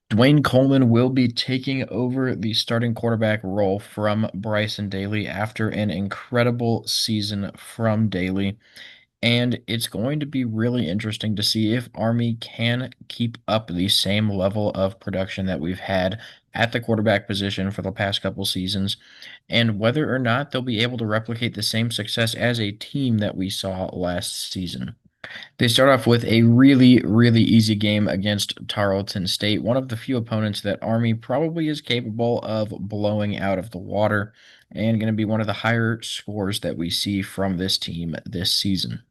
Dwayne Coleman will be taking over the starting quarterback role from Bryson Daly after an incredible season from Daly. And it's going to be really interesting to see if Army can keep up the same level of production that we've had at the quarterback position for the past couple seasons, and whether or not they'll be able to replicate the same success as a team that we saw last season. They start off with a really, really easy game against Tarleton State, one of the few opponents that Army probably is capable of blowing out of the water, and going to be one of the higher scores that we see from this team this season.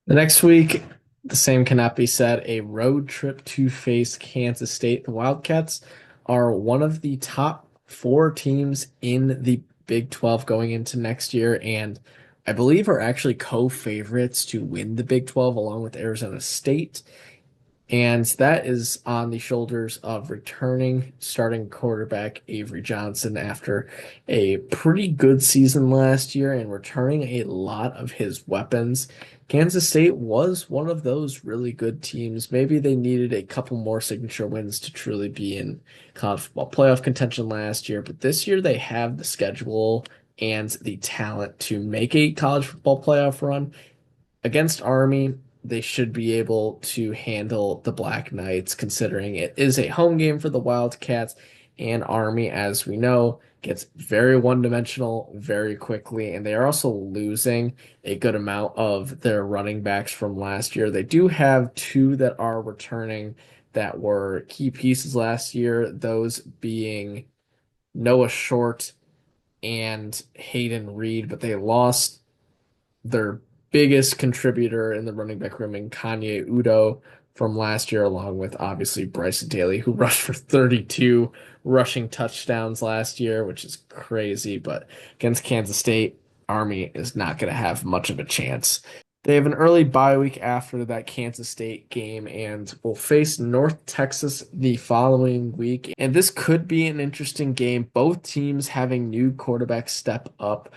The next week, the same cannot be said. A road trip to face Kansas State. The Wildcats are one of the top four teams in the Big 12 going into next year, and I believe are actually co-favorites to win the Big 12 along with Arizona State. And that is on the shoulders of returning starting quarterback Avery Johnson after a pretty good season last year and returning a lot of his weapons. Kansas State was one of those really good teams. Maybe they needed a couple more signature wins to truly be in college football playoff contention last year, but this year they have the schedule and the talent to make a college football playoff run against Army. They should be able to handle the Black Knights, considering it is a home game for the Wildcats, and Army, as we know, gets very one-dimensional very quickly, and they are also losing a good amount of their running backs from last year. They do have two that are returning that were key pieces last year, those being Noah Short and Hayden Reed, but they lost their biggest contributor in the running back room in Kanye Udo from last year, along with obviously Bryson Daly, who rushed for 32 rushing touchdowns last year, which is crazy. But against Kansas State, Army is not going to have much of a chance. They have an early bye week after that Kansas State game and will face North Texas the following week. And this could be an interesting game. Both teams having new quarterbacks step up.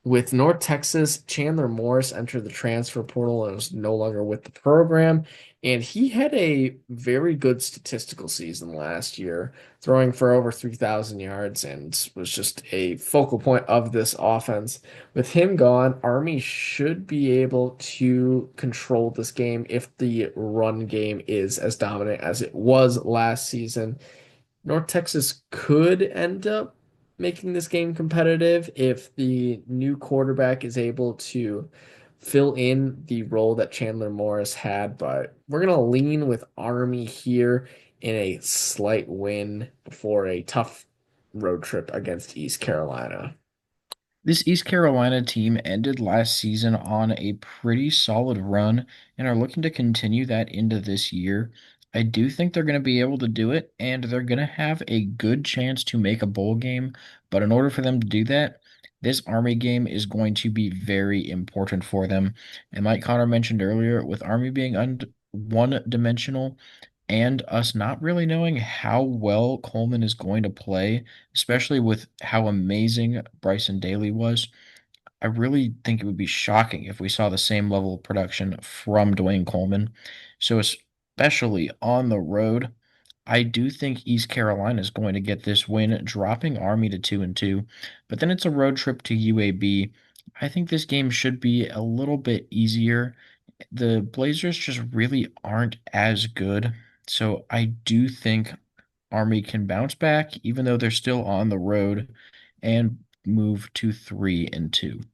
With North Texas, Chandler Morris entered the transfer portal and was no longer with the program. And he had a very good statistical season last year, throwing for over 3,000 yards and was just a focal point of this offense. With him gone, Army should be able to control this game if the run game is as dominant as it was last season. North Texas could end up making this game competitive if the new quarterback is able to fill in the role that Chandler Morris had, but we're going to lean with Army here in a slight win before a tough road trip against East Carolina. This East Carolina team ended last season on a pretty solid run and are looking to continue that into this year. I do think they're going to be able to do it, and they're going to have a good chance to make a bowl game. But in order for them to do that, this Army game is going to be very important for them. And like Connor mentioned earlier, with Army being un one-dimensional, and us not really knowing how well Coleman is going to play, especially with how amazing Bryson Daly was, I really think it would be shocking if we saw the same level of production from Dwayne Coleman. So, especially on the road, I do think East Carolina is going to get this win, dropping Army to 2-2. But then it's a road trip to UAB. I think this game should be a little bit easier. The Blazers just really aren't as good. So I do think Army can bounce back, even though they're still on the road, and move to 3-2.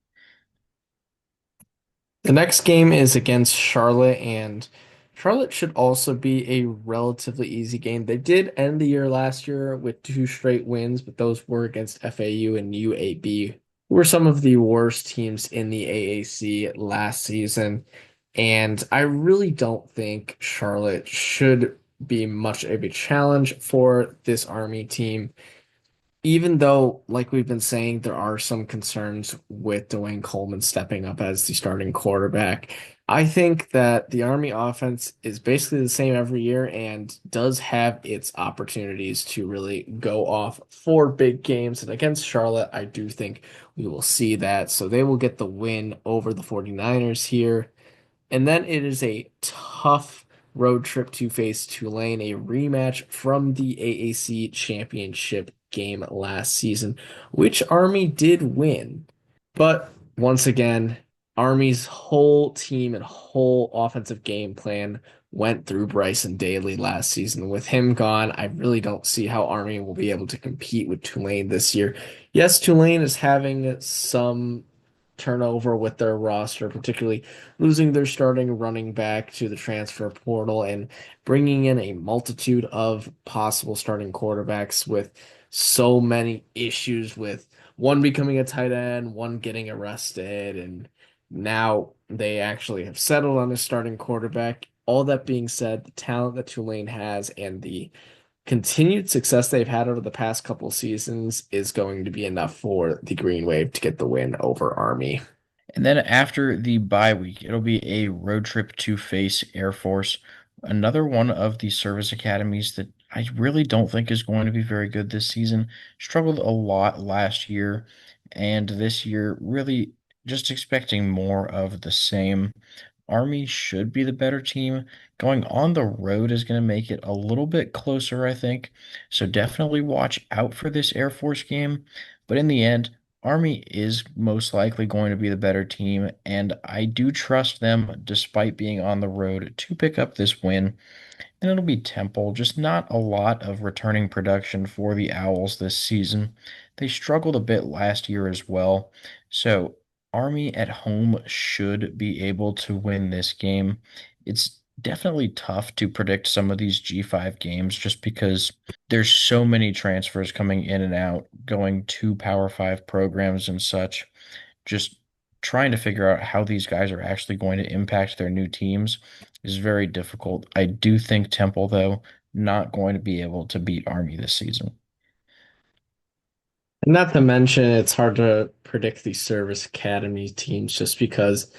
The next game is against Charlotte, and Charlotte should also be a relatively easy game. They did end the year last year with two straight wins, but those were against FAU and UAB, who were some of the worst teams in the AAC last season. And I really don't think Charlotte should be much of a challenge for this Army team, even though, like we've been saying, there are some concerns with Dwayne Coleman stepping up as the starting quarterback. I think that the Army offense is basically the same every year and does have its opportunities to really go off for big games. And against Charlotte, I do think we will see that. So they will get the win over the 49ers here. And then it is a tough road trip to face Tulane, a rematch from the AAC championship game last season, which Army did win. But once again, Army's whole team and whole offensive game plan went through Bryson Daly last season. With him gone, I really don't see how Army will be able to compete with Tulane this year. Yes, Tulane is having some turnover with their roster, particularly losing their starting running back to the transfer portal and bringing in a multitude of possible starting quarterbacks with so many issues with one becoming a tight end, one getting arrested, and now they actually have settled on a starting quarterback. All that being said, the talent that Tulane has and the continued success they've had over the past couple seasons is going to be enough for the Green Wave to get the win over Army. And then after the bye week, it'll be a road trip to face Air Force, another one of the service academies that I really don't think is going to be very good this season. Struggled a lot last year, and this year, really just expecting more of the same. Army should be the better team. Going on the road is going to make it a little bit closer, I think. So definitely watch out for this Air Force game. But in the end, Army is most likely going to be the better team, and I do trust them, despite being on the road, to pick up this win. And it'll be Temple, just not a lot of returning production for the Owls this season. They struggled a bit last year as well. So Army at home should be able to win this game. It's definitely tough to predict some of these G5 games just because there's so many transfers coming in and out, going to Power 5 programs and such. Just trying to figure out how these guys are actually going to impact their new teams is very difficult. I do think Temple, though, not going to be able to beat Army this season. And not to mention, it's hard to predict the Service Academy teams just because,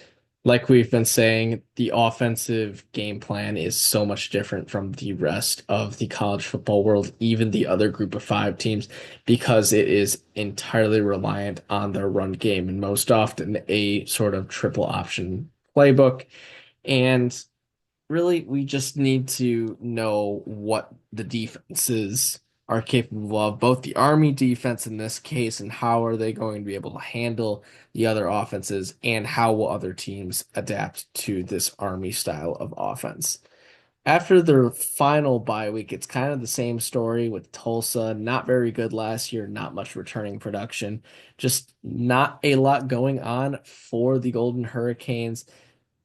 like we've been saying, the offensive game plan is so much different from the rest of the college football world, even the other group of five teams, because it is entirely reliant on their run game and most often a sort of triple option playbook. And really, we just need to know what the defenses are capable of, both the Army defense in this case, and how are they going to be able to handle the other offenses, and how will other teams adapt to this Army style of offense. After their final bye week, it's kind of the same story with Tulsa. Not very good last year, not much returning production, just not a lot going on for the Golden Hurricanes,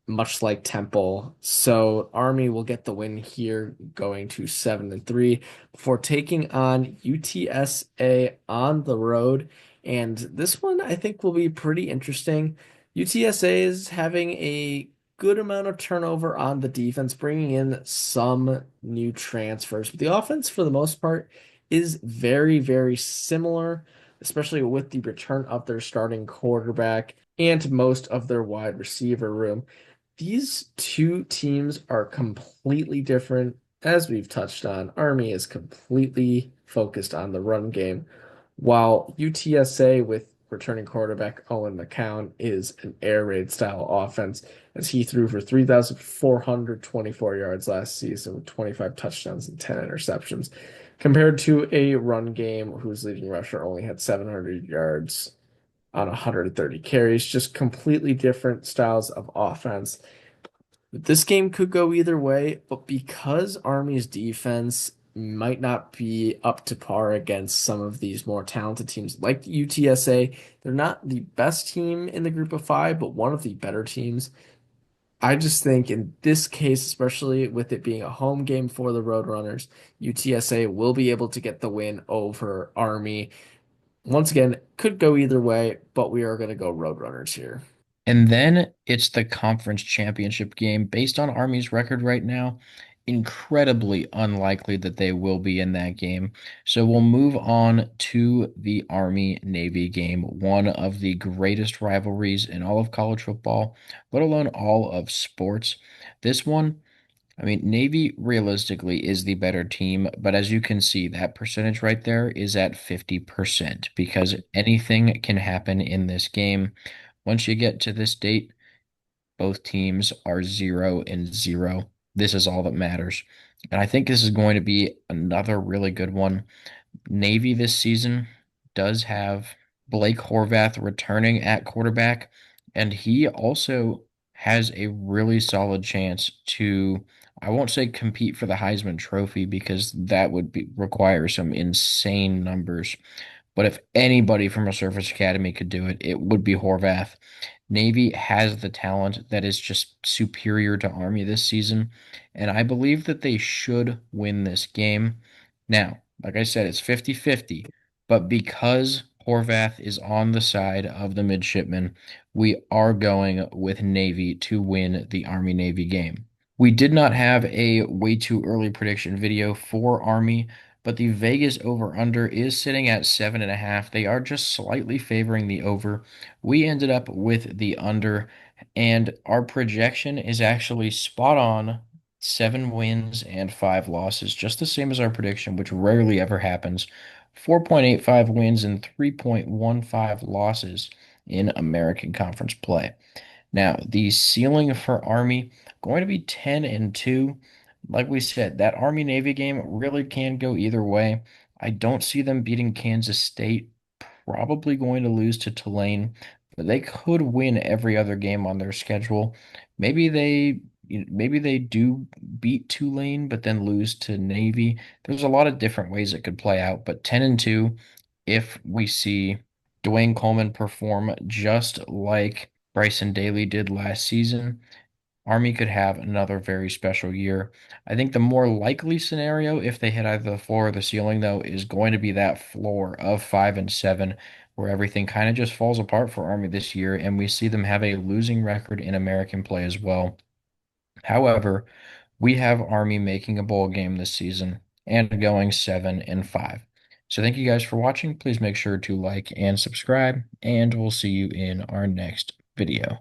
much like Temple. So Army will get the win here, going to 7-3 before taking on UTSA on the road. And this one I think will be pretty interesting. UTSA is having a good amount of turnover on the defense, bringing in some new transfers. But the offense, for the most part, is very, very similar, especially with the return of their starting quarterback and most of their wide receiver room. These two teams are completely different. As we've touched on, Army is completely focused on the run game, while UTSA with returning quarterback Owen McCown is an air raid style offense, as he threw for 3,424 yards last season with 25 touchdowns and 10 interceptions, compared to a run game whose leading rusher only had 700 yards on 130 carries. Just completely different styles of offense. This game could go either way, but because Army's defense might not be up to par against some of these more talented teams like UTSA, they're not the best team in the group of five, but one of the better teams. I just think in this case, especially with it being a home game for the Roadrunners, UTSA will be able to get the win over Army. Once again, could go either way, but we are going to go Roadrunners here. And then it's the conference championship game. Based on Army's record right now, incredibly unlikely that they will be in that game. So we'll move on to the Army Navy game, one of the greatest rivalries in all of college football, let alone all of sports. This one, I mean, Navy realistically is the better team, but as you can see, that percentage right there is at 50% because anything can happen in this game. Once you get to this date, both teams are 0-0. this is all that matters. And I think this is going to be another really good one. Navy this season does have Blake Horvath returning at quarterback, and he also has a really solid chance to, I won't say compete for the Heisman Trophy because that would require some insane numbers. But if anybody from a Surface Academy could do it, it would be Horvath. Navy has the talent that is just superior to Army this season, and I believe that they should win this game. Now, like I said, it's 50-50, but because Horvath is on the side of the midshipmen, we are going with Navy to win the Army-Navy game. We did not have a way too early prediction video for Army, but the Vegas over-under is sitting at 7.5. They are just slightly favoring the over. We ended up with the under, and our projection is actually spot on. 7 wins and 5 losses, just the same as our prediction, which rarely ever happens. 4.85 wins and 3.15 losses in American Conference play. Now, the ceiling for Army going to be 10-2. Like we said, that Army Navy game really can go either way. I don't see them beating Kansas State, probably going to lose to Tulane, but they could win every other game on their schedule. Maybe maybe they do beat Tulane, but then lose to Navy. There's a lot of different ways it could play out, but 10-2, if we see Dwayne Coleman perform just like Bryson Daly did last season, Army could have another very special year. I think the more likely scenario, if they hit either the floor or the ceiling, though, is going to be that floor of 5-7, where everything kind of just falls apart for Army this year, and we see them have a losing record in American play as well. However, we have Army making a bowl game this season and going 7-5. So thank you guys for watching. Please make sure to like and subscribe, and we'll see you in our next video.